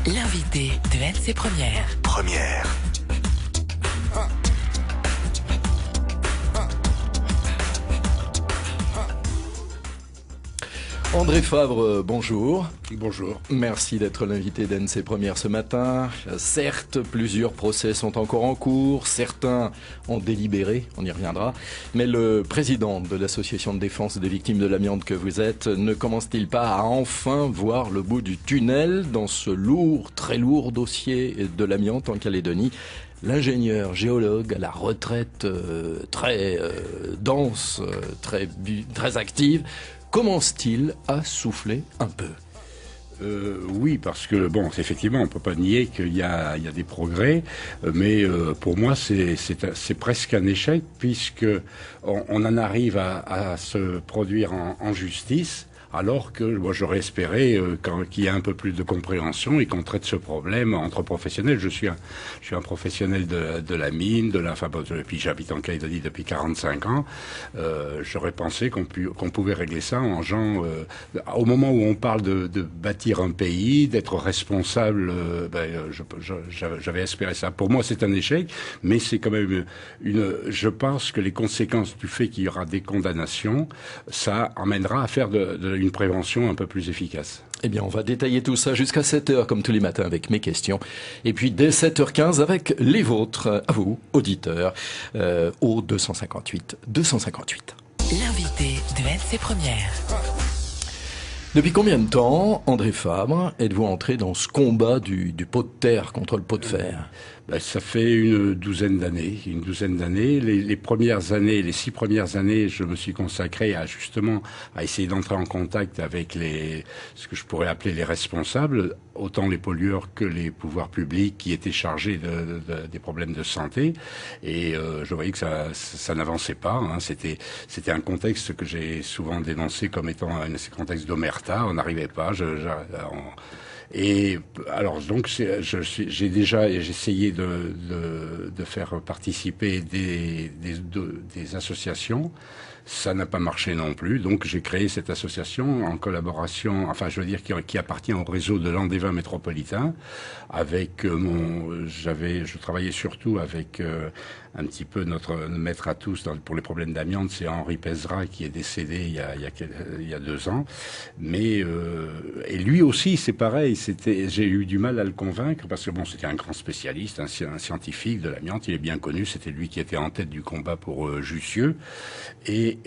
L'invité de LC Première. Première. André Fabre, bonjour. Bonjour. Merci d'être l'invité d'NC Première ce matin. Certes, plusieurs procès sont encore en cours, certains ont délibéré, on y reviendra, mais le président de l'association de défense des victimes de l'amiante que vous êtes ne commence-t-il pas à enfin voir le bout du tunnel dans ce lourd, très lourd dossier de l'amiante en Calédonie? L'ingénieur géologue à la retraite très dense, très active, commence-t-il à souffler un peu? Oui, parce que bon, effectivement, on peut pas nier qu'il y a des progrès, mais pour moi, c'est presque un échec puisque on en arrive à se produire en justice. Alors que moi j'aurais espéré qu'il y ait un peu plus de compréhension et qu'on traite ce problème entre professionnels. Je suis un professionnel de la mine, puis j'habite en Calédonie depuis 45 ans. J'aurais pensé qu'on pouvait régler ça en gens. Au moment où on parle de bâtir un pays, d'être responsable, j'avais espéré ça. Pour moi, c'est un échec, mais c'est quand même je pense que les conséquences du fait qu'il y aura des condamnations, ça amènera à faire une prévention un peu plus efficace. Eh bien, on va détailler tout ça jusqu'à 7h, comme tous les matins, avec mes questions. Et puis, dès 7h15, avec les vôtres, à vous, auditeurs, au 258. L'invité de LC Première. Depuis combien de temps, André Fabre, êtes-vous entré dans ce combat du pot de terre contre le pot de fer? Ça fait une douzaine d'années. Les premières années, les 6 premières années, je me suis consacré à essayer d'entrer en contact avec ce que je pourrais appeler les responsables, autant les pollueurs que les pouvoirs publics qui étaient chargés des problèmes de santé. Et je voyais que ça n'avançait pas. Hein. C'était un contexte que j'ai souvent dénoncé comme étant un contexte d'omerta. On n'arrivait pas. Et alors donc j'ai essayé de faire participer des associations. Ça n'a pas marché non plus, donc j'ai créé cette association en collaboration, qui appartient au réseau de l'Andévin métropolitain. Avec je travaillais surtout avec un petit peu notre maître à tous pour les problèmes d'amiante, c'est Henri Pézra qui est décédé il y a 2 ans. Mais et lui aussi, c'est pareil. J'ai eu du mal à le convaincre parce que bon, c'était un grand spécialiste, un scientifique de l'amiante. Il est bien connu. C'était lui qui était en tête du combat pour Jussieu. Et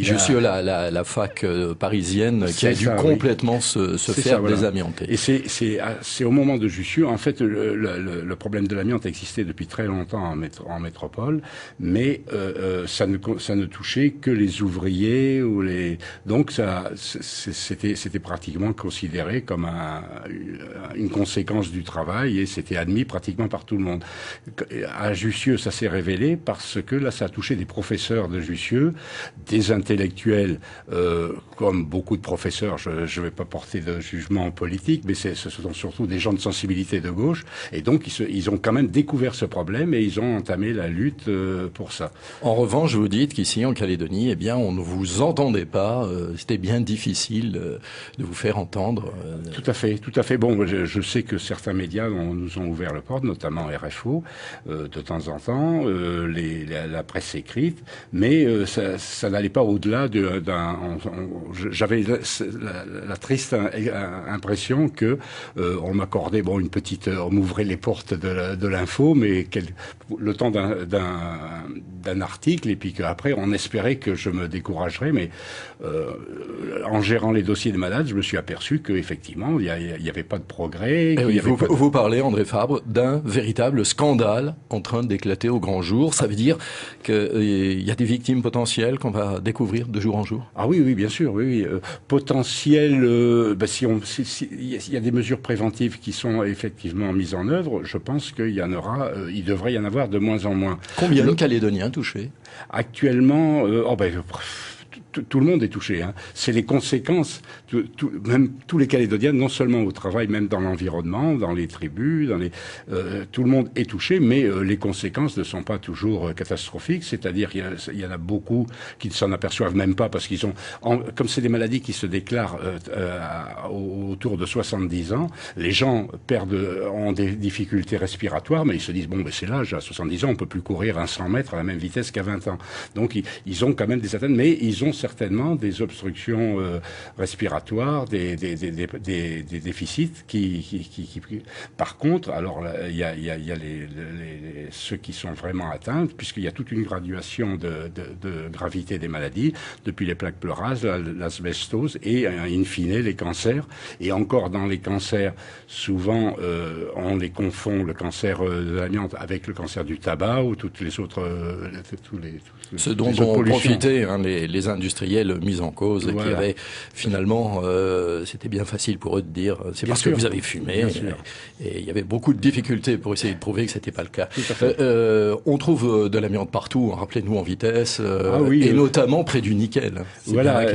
Jussieu, la fac parisienne qui a dû complètement se faire désamianter. Et c'est au moment de Jussieu. En fait, le problème de l'amiante existait depuis très longtemps en métropole, mais ça ne touchait que les ouvriers donc c'était pratiquement considéré comme une conséquence du travail et c'était admis pratiquement par tout le monde. À Jussieu, ça s'est révélé parce que là, ça a touché des professeurs de Jussieu, des intellectuels, comme beaucoup de professeurs. Je vais pas porter de jugement politique, mais ce sont surtout des gens de sensibilité de gauche, et donc ils ont quand même découvert ce problème et ils ont entamé la lutte pour ça. En revanche, vous dites qu'ici en Calédonie, eh bien, on ne vous entendait pas. C'était bien difficile de vous faire entendre. Tout à fait. Bon, je sais que certains médias nous ont ouvert la porte, notamment RFO, de temps en temps, la presse écrite, mais ça n'allait pas au-delà j'avais la triste impression que on m'accordait on m'ouvrait les portes de l'info, mais le temps d'un article, et puis qu'après on espérait que je me découragerais, mais en gérant les dossiers de malades, je me suis aperçu qu'effectivement il y avait pas de progrès. Oui, vous parlez, André Fabre, d'un véritable scandale en train d'éclater au grand jour. Ça veut dire qu'il y a des victimes potentielles qu'on va découvrir de jour en jour? Ah oui, bien sûr, oui. Potentiel, il y a des mesures préventives qui sont effectivement mises en œuvre, je pense qu'il devrait y en avoir de moins en moins. Combien de Calédoniens touchés? Actuellement, tout le monde est touché. Hein. C'est les conséquences, même tous les Calédoniens, non seulement au travail, même dans l'environnement, dans les tribus, tout le monde est touché, mais les conséquences ne sont pas toujours catastrophiques. C'est-à-dire il y en a beaucoup qui ne s'en aperçoivent même pas parce qu'ils ont, comme c'est des maladies qui se déclarent autour de 70 ans, les gens ont des difficultés respiratoires, mais ils se disent bon, ben c'est l'âge, à 70 ans, on peut plus courir un 100 mètres à la même vitesse qu'à 20 ans. Donc ils ont quand même des certaines, mais ils ont certainement des obstructions respiratoires, des déficits par contre, alors il y a ceux qui sont vraiment atteints, puisqu'il y a toute une graduation de gravité des maladies, depuis les plaques pleureuses, l'asbestose et in fine les cancers. Et encore dans les cancers, souvent on les confond, le cancer de l'amiante avec le cancer du tabac ou toutes les autres ce dont ont profité les industriels mis en cause, et qui avaient finalement, c'était bien facile pour eux de dire c'est parce que vous avez fumé, et il y avait beaucoup de difficultés pour essayer de prouver que c'était pas le cas. On trouve de l'amiante partout, rappelez-nous en vitesse, et notamment près du nickel. Voilà.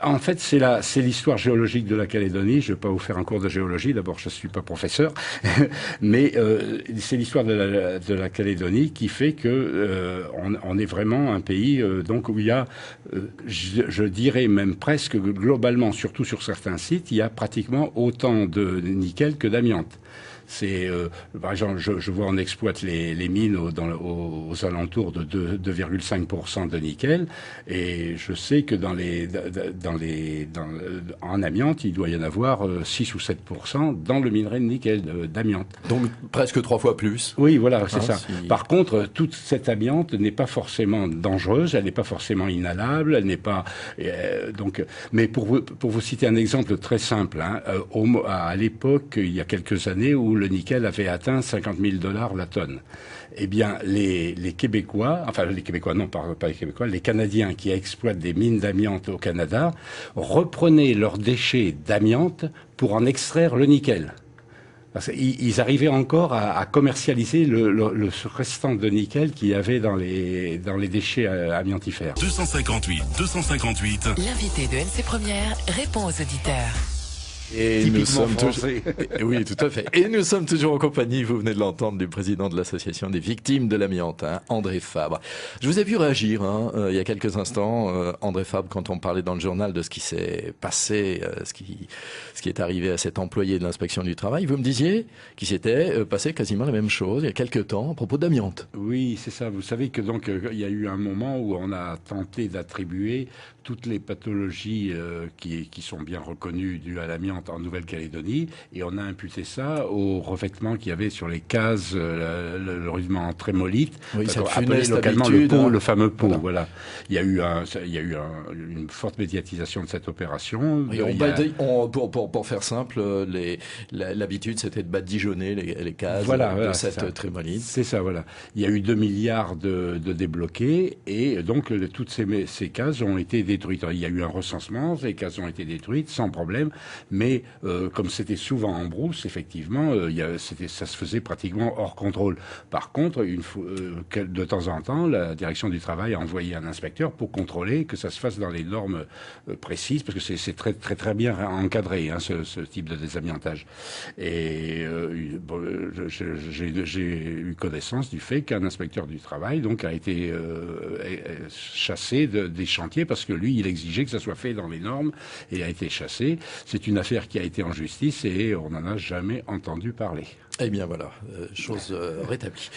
En fait, c'est l'histoire géologique de la Calédonie. Je vais pas vous faire un cours de géologie. D'abord, je suis pas professeur, mais c'est l'histoire de la Calédonie qui fait que on est vraiment un pays donc où il y a, je dirais même presque globalement, surtout sur certains sites, il y a pratiquement autant de nickel que d'amiante. C'est, par exemple, je vois on exploite les mines aux alentours de 2,5% de nickel, et je sais que en amiante, il doit y en avoir 6 ou 7% dans le minerai de nickel d'amiante. Donc presque 3 fois plus. Oui, voilà, c'est ça. Par contre, toute cette amiante n'est pas forcément dangereuse, elle n'est pas forcément inhalable, elle n'est pas donc. Mais pour vous citer un exemple très simple, à l'époque, il y a quelques années où le nickel avait atteint 50 000 $ la tonne. Eh bien, les Québécois, enfin les Québécois, non, pas les Québécois, les Canadiens qui exploitent des mines d'amiante au Canada reprenaient leurs déchets d'amiante pour en extraire le nickel. Parce qu'ils arrivaient encore à commercialiser le restant de nickel qu'il y avait dans les déchets amiantifères. 258. L'invité de LC Première répond aux auditeurs. Et nous sommes oui, tout à fait. Et nous sommes toujours en compagnie, vous venez de l'entendre, du président de l'association des victimes de l'amiante, André Fabre. Je vous ai vu réagir il y a quelques instants, André Fabre, quand on parlait dans le journal de ce qui s'est passé, ce qui est arrivé à cet employé de l'inspection du travail. Vous me disiez qu'il s'était passé quasiment la même chose il y a quelques temps à propos d'amiante. Oui, c'est ça. Vous savez que donc il y a eu un moment où on a tenté d'attribuer toutes les pathologies qui sont bien reconnues dues à l'amiante en Nouvelle-Calédonie, et on a imputé ça au revêtement qu'il y avait sur les cases, le revêtement en trémolite, appelé localement le pot, le fameux pot. Voilà. Il y a eu une forte médiatisation de cette opération. Oui, pour faire simple, l'habitude c'était de badigeonner les cases de cette trémolite. C'est ça, voilà. Il y a eu 2 milliards de débloqués, et donc toutes ces cases ont été détruites. Il y a eu un recensement, les cases ont été détruites sans problème, mais comme c'était souvent en brousse, effectivement, ça se faisait pratiquement hors contrôle. Par contre, de temps en temps, la direction du travail a envoyé un inspecteur pour contrôler que ça se fasse dans les normes précises, parce que c'est très très très bien encadré, ce type de désamiantage. Et j'ai eu connaissance du fait qu'un inspecteur du travail donc a été chassé des chantiers parce que lui, il exigeait que ça soit fait dans les normes, et a été chassé. C'est une affaire qui a été en justice et on n'en a jamais entendu parler. Eh bien voilà, chose rétablie.